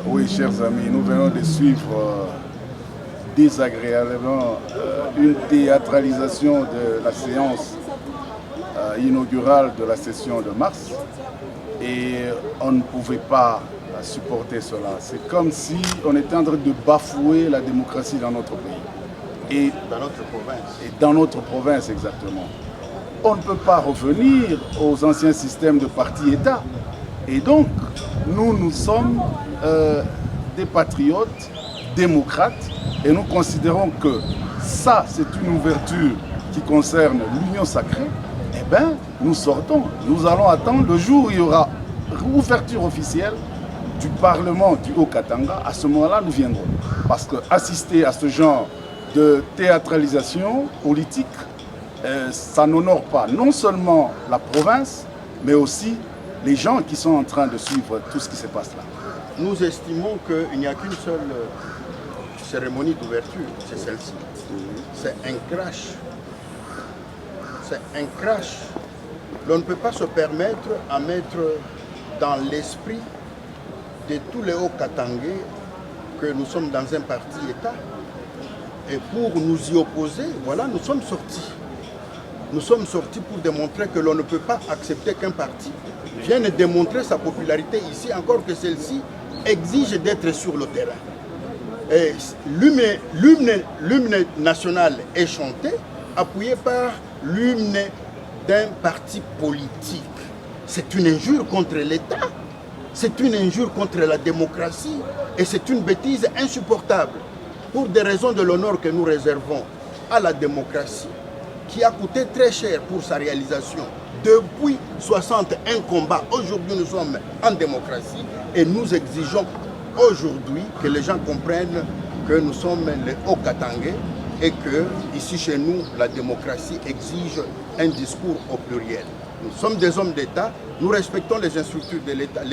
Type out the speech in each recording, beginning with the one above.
Oui, chers amis, nous venons de suivre désagréablement une théâtralisation de la séance inaugurale de la session de mars et on ne pouvait pas supporter cela. C'est comme si on était en train de bafouer la démocratie dans notre pays. Et dans notre province. Et dans notre province, exactement. On ne peut pas revenir aux anciens systèmes de parti-État. Et donc, nous sommes des patriotes, démocrates, et nous considérons que ça, c'est une ouverture qui concerne l'union sacrée. Eh bien, nous sortons. Nous allons attendre le jour où il y aura ouverture officielle du Parlement du Haut-Katanga. À ce moment-là, nous viendrons. Parce qu'assister à ce genre de théâtralisation politique, ça n'honore pas non seulement la province, mais aussi les gens qui sont en train de suivre tout ce qui se passe là. Nous estimons qu'il n'y a qu'une seule cérémonie d'ouverture, c'est celle-ci. C'est un crash. C'est un crash. L'on ne peut pas se permettre à mettre dans l'esprit de tous les Hauts-Katangais que nous sommes dans un parti-État. Et pour nous y opposer, voilà, nous sommes sortis. Nous sommes sortis pour démontrer que l'on ne peut pas accepter qu'un parti vienne démontrer sa popularité ici, encore que celle-ci exige d'être sur le terrain. L'hymne national est chanté, appuyé par l'hymne d'un parti politique. C'est une injure contre l'État, c'est une injure contre la démocratie et c'est une bêtise insupportable. Pour des raisons de l'honneur que nous réservons à la démocratie, qui a coûté très cher pour sa réalisation. Depuis 61 combats, aujourd'hui nous sommes en démocratie et nous exigeons aujourd'hui que les gens comprennent que nous sommes les Hauts-Katangais et que ici chez nous, la démocratie exige un discours au pluriel. Nous sommes des hommes d'État, nous respectons les structures de l'État,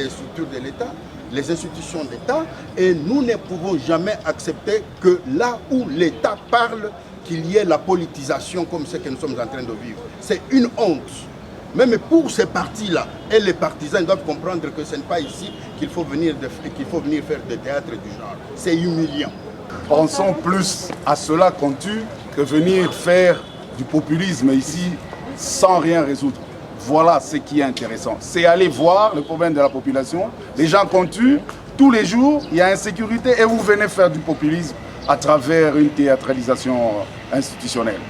les institutions d'État et nous ne pouvons jamais accepter que là où l'État parle, qu'il y ait la politisation comme ce que nous sommes en train de vivre. C'est une honte. Même pour ces partis-là, et les partisans doivent comprendre que ce n'est pas ici qu'il faut venir faire des théâtres du genre. C'est humiliant. Pensons plus à cela qu'on tue que venir faire du populisme ici sans rien résoudre. Voilà ce qui est intéressant. C'est aller voir le problème de la population. Les gens qu'on tue, tous les jours, il y a insécurité et vous venez faire du populisme à travers une théâtralisation institutionnelle.